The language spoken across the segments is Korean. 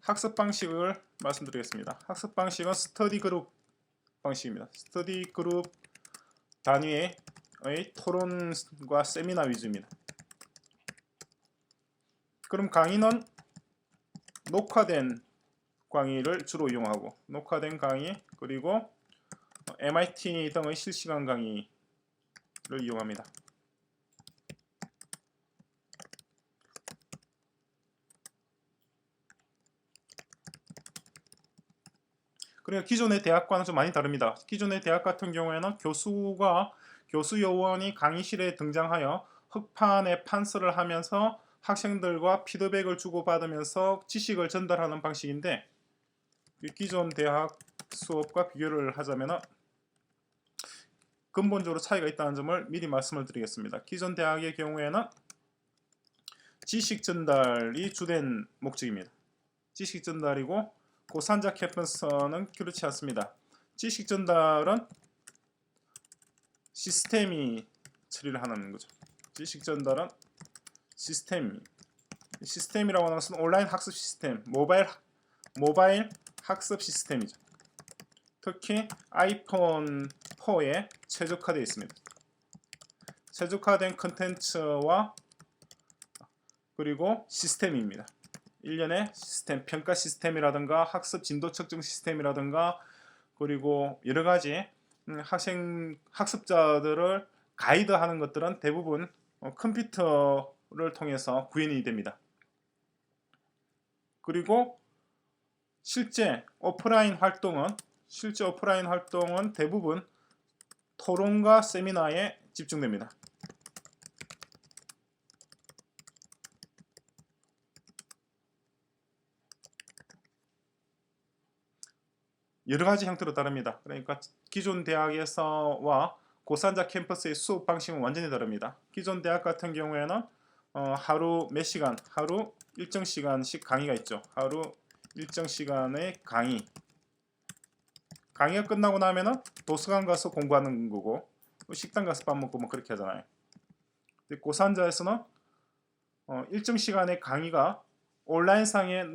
학습 방식을 말씀드리겠습니다. 학습 방식은 스터디 그룹 방식입니다. 스터디 그룹 단위의 토론과 세미나 위주입니다. 그럼 강의는 녹화된 강의를 주로 이용하고, 녹화된 강의 그리고 MIT 등의 실시간 강의를 이용합니다. 그러니까 기존의 대학과는 좀 많이 다릅니다. 기존의 대학 같은 경우에는 교수 요원이 강의실에 등장하여 흑판에 판서를 하면서 학생들과 피드백을 주고받으면서 지식을 전달하는 방식인데, 기존 대학 수업과 비교를 하자면 근본적으로 차이가 있다는 점을 미리 말씀을 드리겠습니다. 기존 대학의 경우에는 지식 전달이 주된 목적입니다. 지식 전달이고, 고산자 캠퍼스는 그렇지 않습니다. 지식 전달은 시스템이 처리를 하는 거죠. 지식 전달은 시스템이라고 하는 것은 온라인 학습 시스템, 모바일 학습 시스템이죠. 특히 아이폰 4에 최적화되어 있습니다. 최적화된 컨텐츠와 그리고 시스템입니다. 일련의 시스템, 평가 시스템이라든가 학습 진도 측정 시스템이라든가 그리고 여러가지 학습자들을 가이드하는 것들은 대부분 컴퓨터를 통해서 구현이 됩니다. 그리고 실제 오프라인 활동은 대부분 토론과 세미나에 집중됩니다. 여러가지 형태로 다릅니다. 그러니까 기존 대학에서와 고산자 캠퍼스의 수업 방식은 완전히 다릅니다. 기존 대학 같은 경우에는 하루 몇 시간, 하루 일정 시간씩 강의가 있죠. 하루 일정 시간의 강의가 끝나고 나면은 도서관 가서 공부하는 거고, 식당 가서 밥 먹고 뭐 그렇게 하잖아요. 근데 고산자에서는 일정 시간의 강의가 온라인상에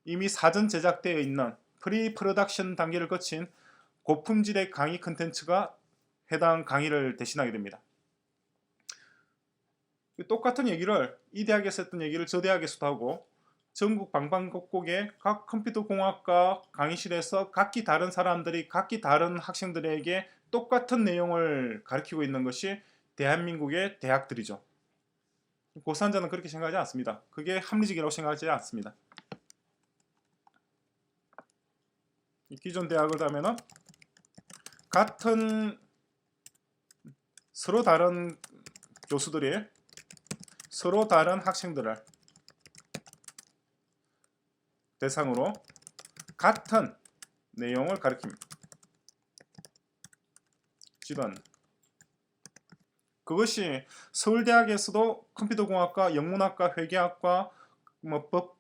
이미 사전 제작되어 있는 프리 프로덕션 단계를 거친 고품질의 강의 컨텐츠가 해당 강의를 대신하게 됩니다. 똑같은 얘기를 이 대학에서 했던 얘기를 저 대학에서도 하고, 전국 방방곡곡의 각 컴퓨터공학과 강의실에서 각기 다른 사람들이 각기 다른 학생들에게 똑같은 내용을 가르치고 있는 것이 대한민국의 대학들이죠. 고산자는 그렇게 생각하지 않습니다. 그게 합리적이라고 생각하지 않습니다. 기존 대학을 가면은 같은 서로 다른 교수들이 서로 다른 학생들을 대상으로 같은 내용을 가르칩니다. 지도합니다. 그것이 서울대학에서도 컴퓨터공학과, 영문학과, 회계학과,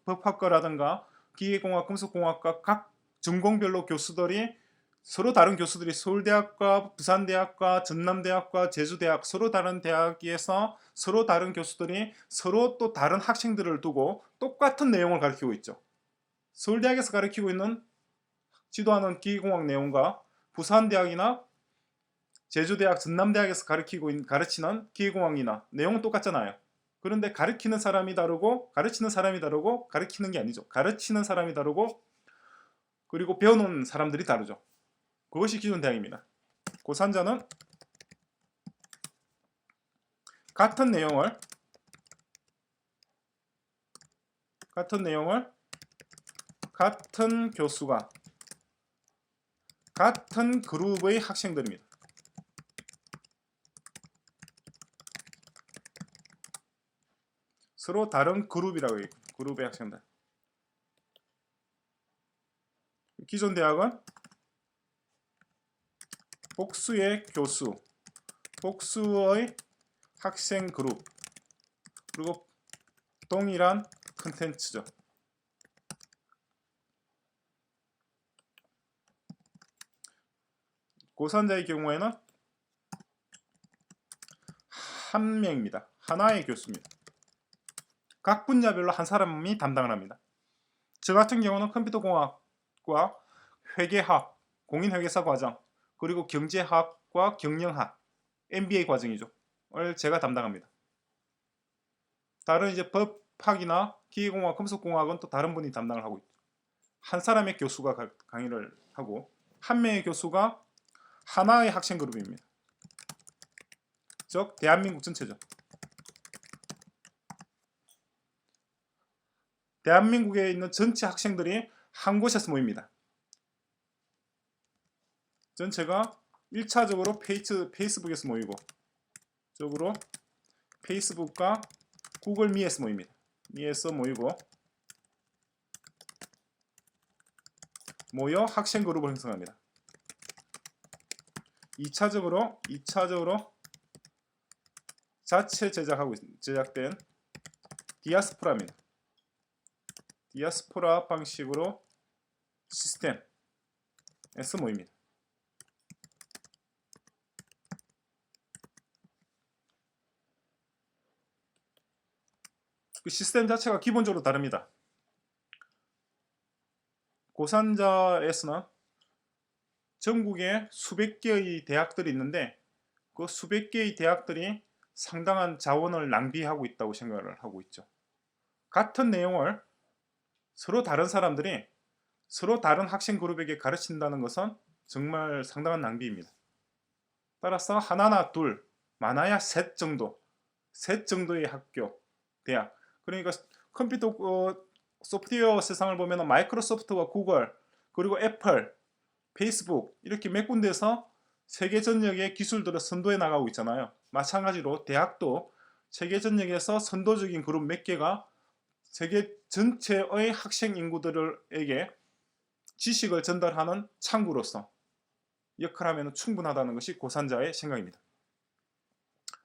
법학과라든가 기계공학, 금속공학과 각 전공별로 교수들이 서로 다른 교수들이 서울대학과, 부산대학과, 전남대학과, 제주대학 서로 다른 대학에서 서로 다른 교수들이 서로 또 다른 학생들을 두고 똑같은 내용을 가르치고 있죠. 서울대학에서 가르치고 있는 지도하는 기계공학 내용과 부산대학이나 제주대학, 전남대학에서 가르치는 기계공학이나 내용은 똑같잖아요. 그런데 가르치는 사람이 다르고 가르치는 게 아니죠. 가르치는 사람이 다르고 그리고 배우는 사람들이 다르죠. 그것이 기존 대학입니다. 고산자는 같은 내용을 같은 교수가 같은 그룹의 학생들입니다. 서로 다른 그룹이라고 해요. 그룹의 학생들. 기존 대학은 복수의 교수, 복수의 학생 그룹, 그리고 동일한 컨텐츠죠. 고산자의 경우에는 한 명입니다. 하나의 교수입니다. 각 분야별로 한 사람이 담당을 합니다. 저 같은 경우는 컴퓨터공학과 회계학, 공인회계사 과정, 그리고 경제학과 경영학, MBA 과정이죠. 을 제가 담당합니다. 다른 이제 법학이나 기계공학, 금속공학은 또 다른 분이 담당을 하고 있죠. 한 사람의 교수가 강의를 하고 한 명의 교수가 하나의 학생 그룹입니다. 즉 대한민국 전체죠. 대한민국에 있는 전체 학생들이 한 곳에서 모입니다. 전체가 1차적으로 페이스북에서 모이고 적으로 페이스북과 구글 미에서 모입니다. 미에서 모여 학생 그룹을 형성합니다. 2차적으로 자체 제작된 디아스포라입니다. 디아스포라 방식으로 시스템에서 모입니다. 그 시스템 자체가 기본적으로 다릅니다. 고산자에서는 전국에 수백 개의 대학들이 있는데 그 수백 개의 대학들이 상당한 자원을 낭비하고 있다고 생각을 하고 있죠. 같은 내용을 서로 다른 사람들이 서로 다른 학생 그룹에게 가르친다는 것은 정말 상당한 낭비입니다. 따라서 하나나 둘, 많아야 셋 정도의 학교, 대학. 그러니까 컴퓨터 소프트웨어 세상을 보면 마이크로소프트와 구글, 그리고 애플, 페이스북 이렇게 몇 군데에서 세계 전역의 기술들을 선도해 나가고 있잖아요. 마찬가지로 대학도 세계 전역에서 선도적인 그룹 몇 개가 세계 전체의 학생 인구들에게 지식을 전달하는 창구로서 역할하면 충분하다는 것이 고산자의 생각입니다.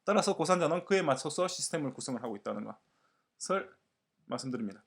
따라서 고산자는 그에 맞춰서 시스템을 구성을 하고 있다는 것을 말씀드립니다.